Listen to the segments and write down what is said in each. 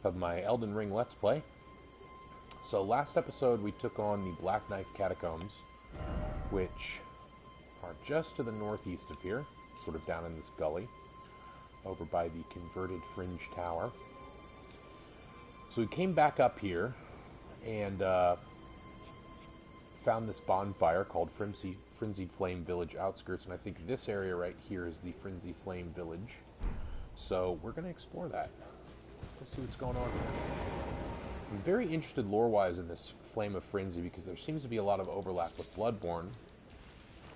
of my Elden Ring Let's Play. So last episode we took on the Black Knight Catacombs, which are just to the northeast of here, sort of down in this gully, over by the converted Fringe Tower. So we came back up here and found this bonfire called Frenzied Flame Village Outskirts, and I think this area right here is the Frenzied Flame Village. So we're going to explore that. Let's see what's going on here. I'm very interested lore-wise in this Flame of Frenzy because there seems to be a lot of overlap with Bloodborne.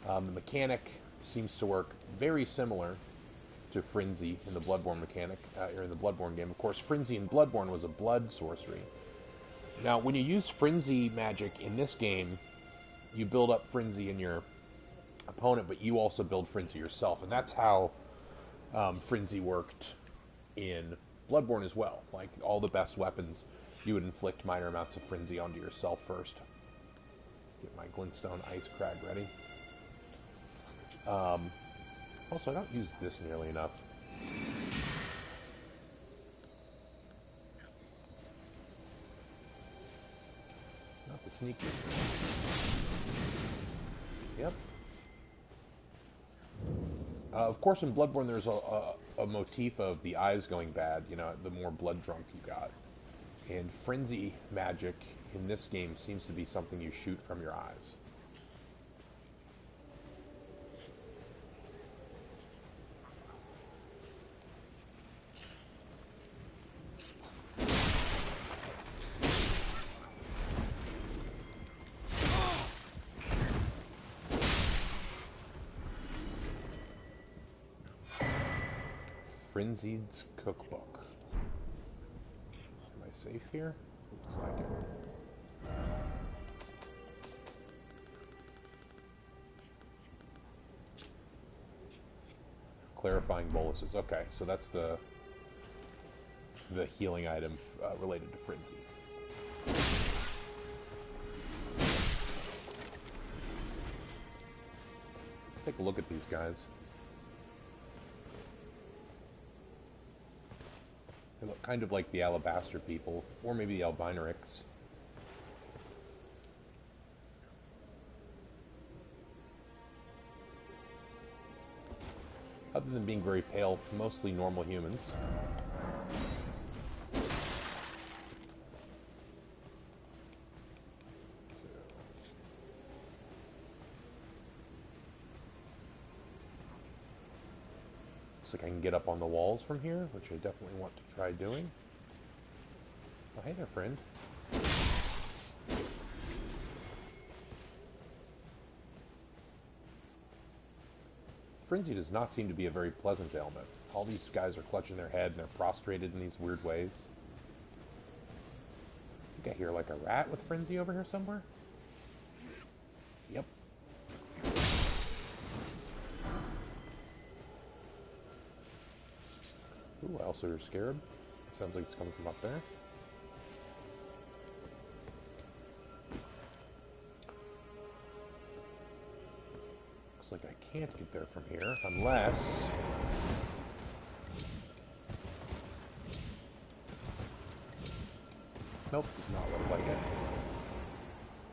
The mechanic seems to work very similar to Frenzy in the Bloodborne mechanic, or in the Bloodborne game. Of course, Frenzy in Bloodborne was a blood sorcery. Now, when you use Frenzy magic in this game, you build up Frenzy in your opponent, but you also build Frenzy yourself, and that's how Frenzy worked in Bloodborne as well. Like, all the best weapons, you would inflict minor amounts of Frenzy onto yourself first. Get my glintstone ice crag ready. Also, I don't use this nearly enough. Not the sneaky. Yep. Of course, in Bloodborne, there's a motif of the eyes going bad, you know, the more blood drunk you got. And Frenzy magic in this game seems to be something you shoot from your eyes. Frenzied's Cookbook. Am I safe here? Looks like it. Clarifying boluses. Okay, so that's the healing item related to Frenzy. Let's take a look at these guys. They look kind of like the Alabaster people, or maybe the Albinarics. Other than being very pale, mostly normal humans. Looks like I can get up on the walls from here, which I definitely want to try doing. Oh, hey there, friend. Frenzy does not seem to be a very pleasant ailment. All these guys are clutching their head and they're prostrated in these weird ways. I think I hear like a rat with Frenzy over here somewhere. Yep. Ooh, I also hear a scarab. Sounds like it's coming from up there. Looks like I can't get there from here, unless... Nope, does not look like it.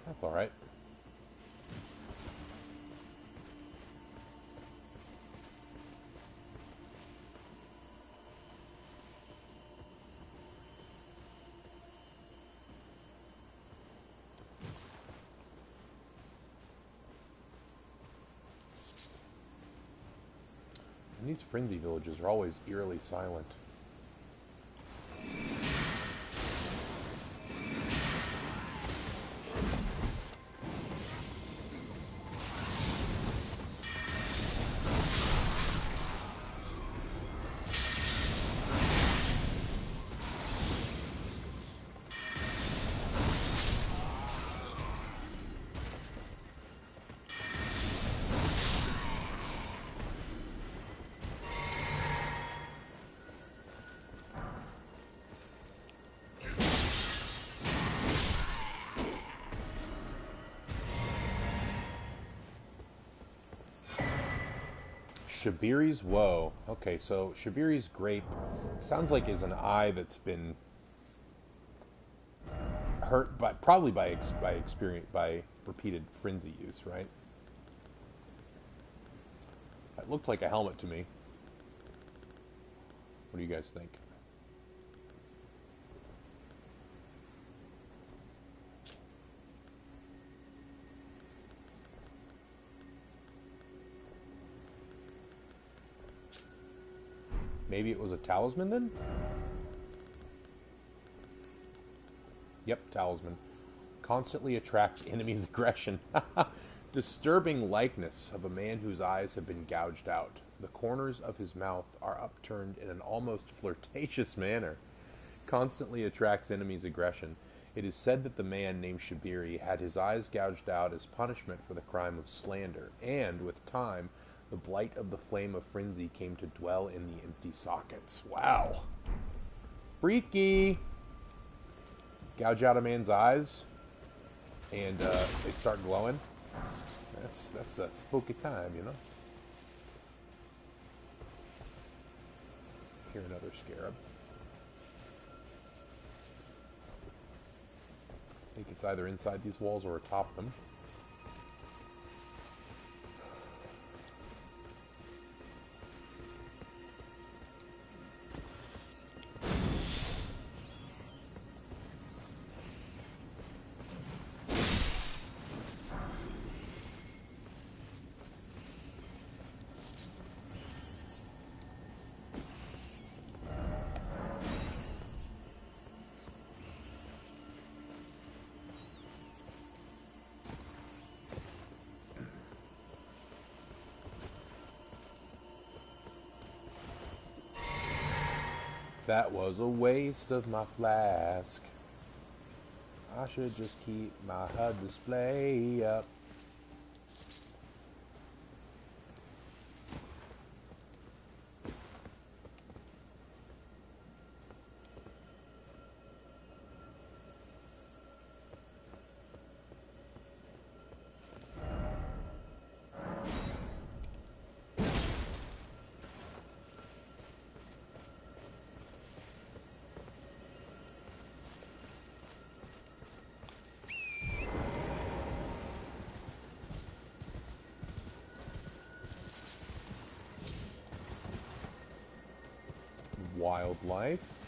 That's alright. And these Frenzy villages are always eerily silent. Shabiri's Woe. Okay, so Shabiri's Grape sounds like is an eye that's been hurt by probably by experience by repeated frenzy use, right? It looked like a helmet to me. What do you guys think? Maybe it was a talisman then? Yep, talisman. Constantly attracts enemies' aggression. Disturbing likeness of a man whose eyes have been gouged out. The corners of his mouth are upturned in an almost flirtatious manner. Constantly attracts enemies' aggression. It is said that the man named Shabiri had his eyes gouged out as punishment for the crime of slander, and, with time, the blight of the flame of frenzy came to dwell in the empty sockets. Wow. Freaky. Gouge out a man's eyes, and they start glowing. That's a spooky time, you know? Here, another scarab. I think it's either inside these walls or atop them. That was a waste of my flask. I should just keep my HUD display up. Wildlife.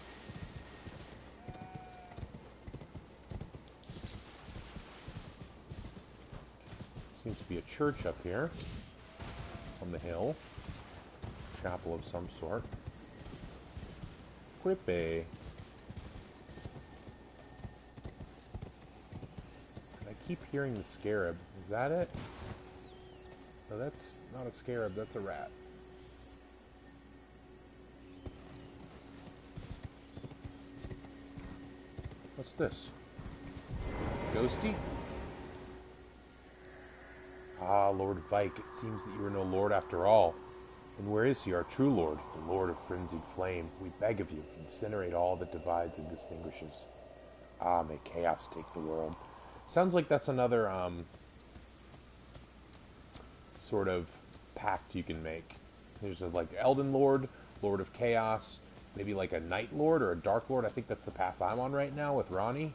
Seems to be a church up here on the hill. Chapel of some sort. Creepy. I keep hearing the scarab. Is that it? No, that's not a scarab, that's a rat. What's this? Ghosty? Ah, Lord Vike, it seems that you are no lord after all. And where is he, our true lord, the lord of frenzied flame? We beg of you, incinerate all that divides and distinguishes. Ah, may chaos take the world. Sounds like that's another, sort of pact you can make. There's a, like, Elden Lord, Lord of Chaos, maybe like a Night Lord or a Dark Lord. I think that's the path I'm on right now with Ronnie.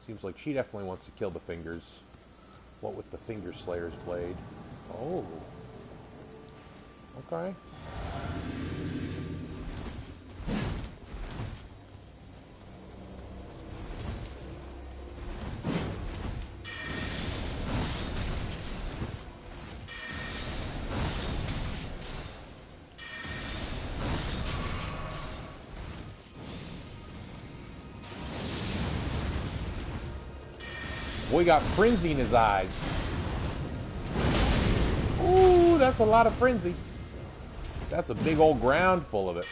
Seems like she definitely wants to kill the Fingers. What with the Finger Slayer's blade? Oh. Okay. Boy got frenzy in his eyes. Ooh, that's a lot of frenzy. That's a big old ground full of it.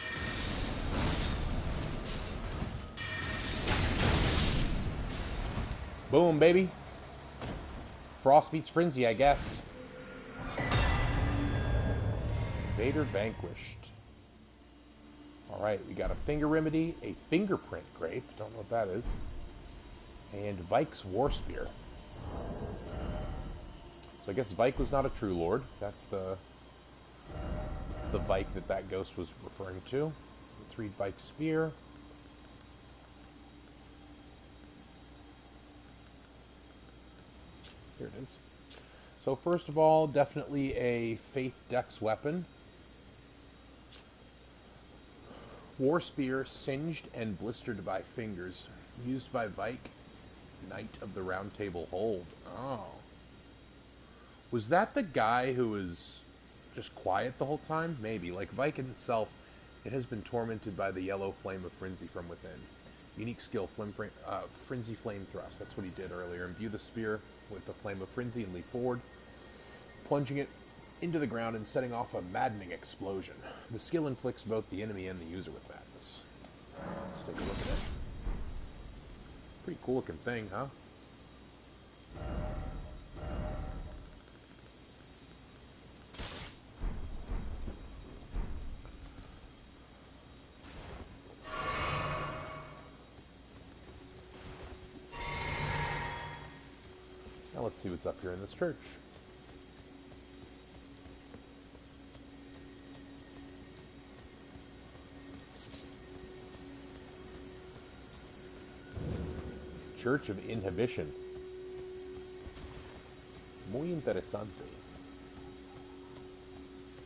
Boom, baby. Frost beats frenzy, I guess. Vader vanquished. Alright, we got a finger remedy, a fingerprint grape. Don't know what that is. And Vike's War Spear. So I guess Vike was not a true lord. That's the Vike that ghost was referring to. Let's read Vike's Spear. is. So first of all, definitely a Faith Dex weapon. War Spear, singed and blistered by fingers. Used by Vike, Knight of the Round Table Hold. Oh. Was that the guy who was just quiet the whole time? Maybe. Like Vike itself, it has been tormented by the yellow flame of frenzy from within. Unique skill, Frenzy Flame Thrust. That's what he did earlier. Imbue the spear with the flame of frenzy and leap forward, plunging it into the ground and setting off a maddening explosion. The skill inflicts both the enemy and the user with madness. Let's take a look at it. Pretty cool looking thing, huh? Now let's see what's up here in this church. Church of Inhibition. Muy interesante.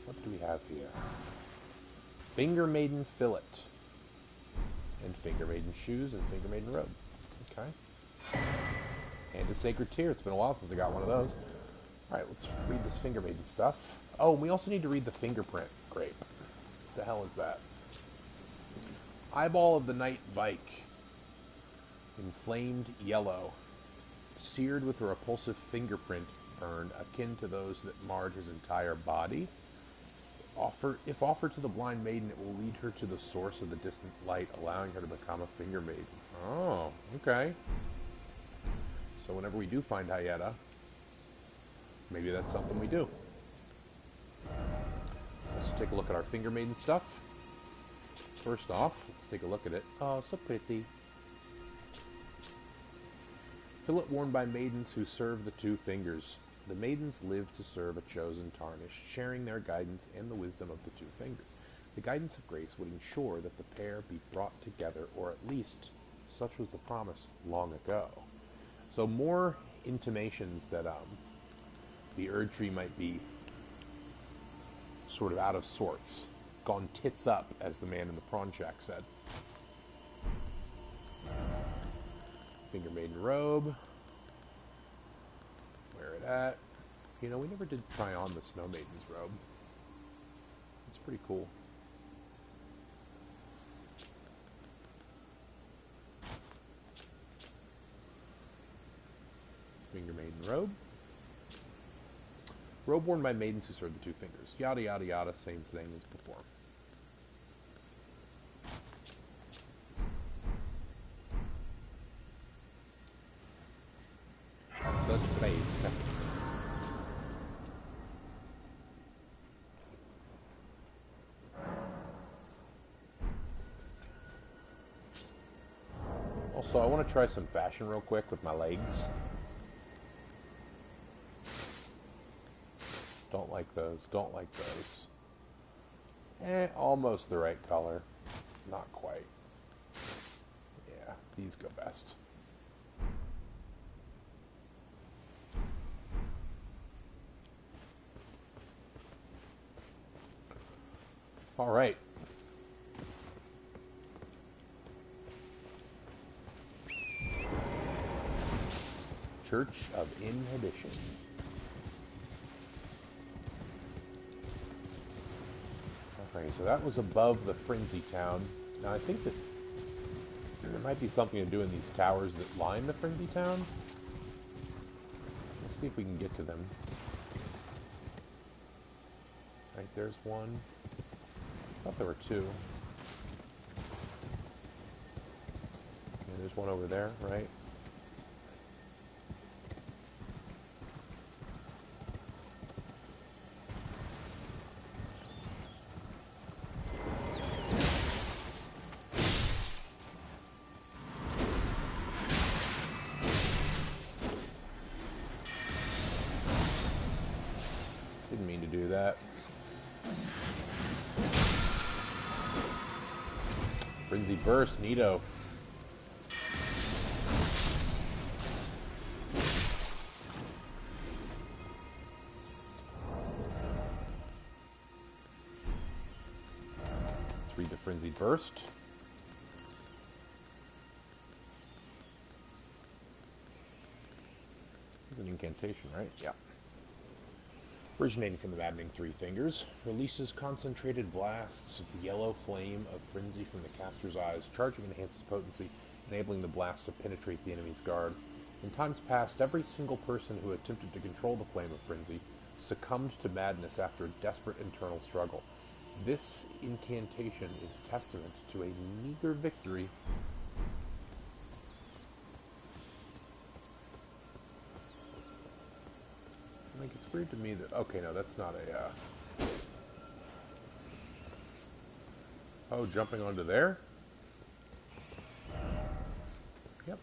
What do we have here? Finger Maiden Fillet. And Finger Maiden Shoes and Finger Maiden Robe. Okay. And a Sacred Tear. It's been a while since I got one of those. Alright, let's read this Finger Maiden stuff. Oh, we also need to read the fingerprint. Great. What the hell is that? Eyeball of the Night Vike. Inflamed yellow. Seared with a repulsive fingerprint burn akin to those that marred his entire body. If offered to the blind maiden, it will lead her to the source of the distant light, allowing her to become a finger maiden. Oh, okay. So whenever we do find Hyetta, maybe that's something we do. Let's take a look at our Finger Maiden stuff. First off, let's take a look at it. Oh, so pretty. Fillet worn by maidens who serve the two fingers. The maidens live to serve a chosen tarnished, sharing their guidance and the wisdom of the two fingers. The guidance of grace would ensure that the pair be brought together, or at least such was the promise long ago. So more intimations that the Erd Tree might be sort of out of sorts. Gone tits up, as the man in the prawn shack said. Finger Maiden Robe. Wear it at. You know, we never did try on the Snow Maiden's robe. It's pretty cool. Finger Maiden Robe. Robe worn by maidens who serve the two fingers. Yada yada yada, same thing as before. Such place. Also, I want to try some fashion real quick with my legs. Don't like those. Don't like those. Almost the right color. Not quite. Yeah, these go best. All right. Church of Inhibition. Okay, so that was above the Frenzy Town. Now I think that there might be something to do in these towers that line the Frenzy Town. Let's see if we can get to them. Right, there's one. I thought there were two. And there's one over there, right? Didn't mean to do that. Frenzy Burst, neato. Frenzied Burst. It's an incantation, right? Yeah. Originating from the maddening three fingers, releases concentrated blasts of yellow flame of frenzy from the caster's eyes. Charging enhances potency, enabling the blast to penetrate the enemy's guard. In times past, every single person who attempted to control the flame of frenzy succumbed to madness after a desperate internal struggle. This incantation is testament to a meager victory. Like, it's weird to me that... Okay, no, that's not a... Oh, jumping onto there? Yep.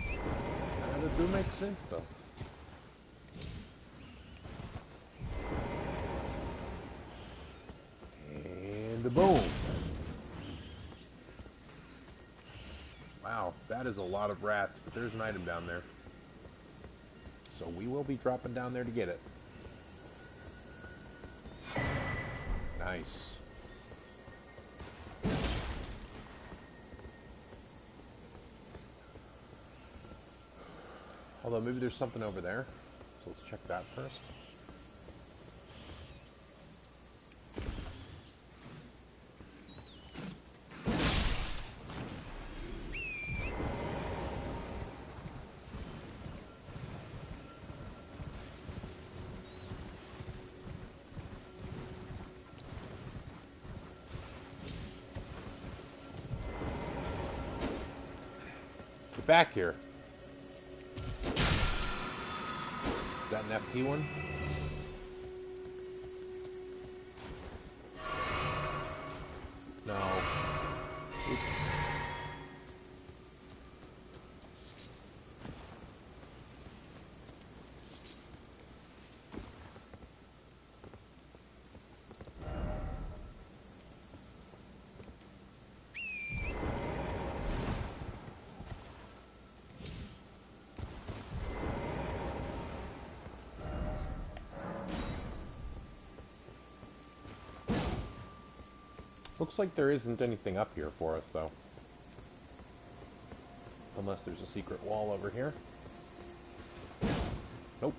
That do make sense, though. And boom! Wow, that is a lot of rats, but there's an item down there. So we will be dropping down there to get it. Nice. Although maybe there's something over there. So let's check that first. Get back here. Is that an FP one? No. Oops. Looks like there isn't anything up here for us, though. Unless there's a secret wall over here. Nope.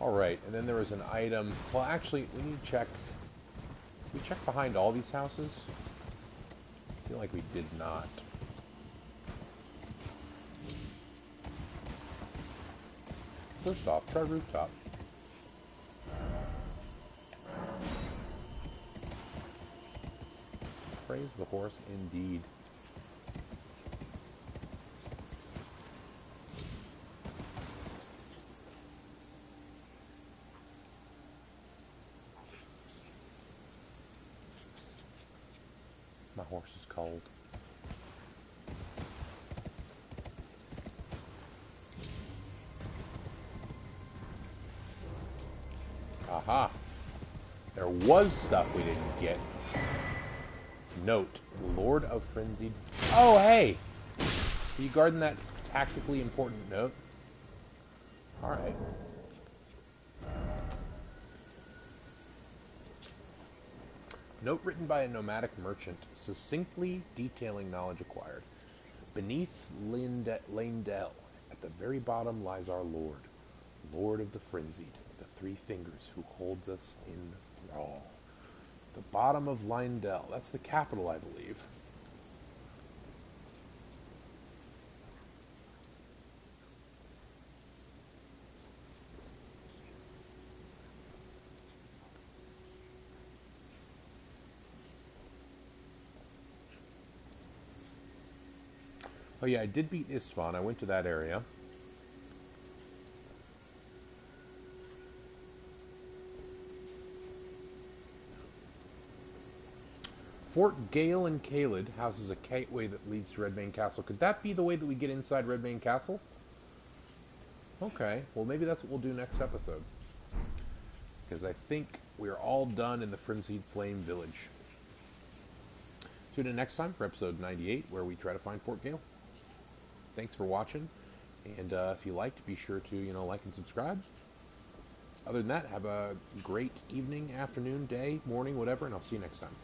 Alright, and then there was an item... Well, actually, we need to check... Did we check behind all these houses? I feel like we did not. First off, try rooftop. Praise the horse indeed. My horse is cold. Aha! There was stuff we didn't get. Note, Lord of Frenzied... Oh, hey! Are you guarding that tactically important note? Alright. Note written by a nomadic merchant, succinctly detailing knowledge acquired. Beneath Landell, at the very bottom, lies our Lord, Lord of the Frenzied, the three fingers who holds us in thrall. The bottom of Landell, that's the capital, I believe. Oh yeah, I did beat Istvan. I went to that area. Fort Gale and Caelid houses a gateway that leads to Redbane Castle. Could that be the way that we get inside Redbane Castle? Okay, well maybe that's what we'll do next episode. Because I think we're all done in the Frenzied Flame Village. Tune in next time for episode 98, where we try to find Fort Gale. Thanks for watching, and if you liked, be sure to like and subscribe. Other than that, have a great evening, afternoon, day, morning, whatever, and I'll see you next time.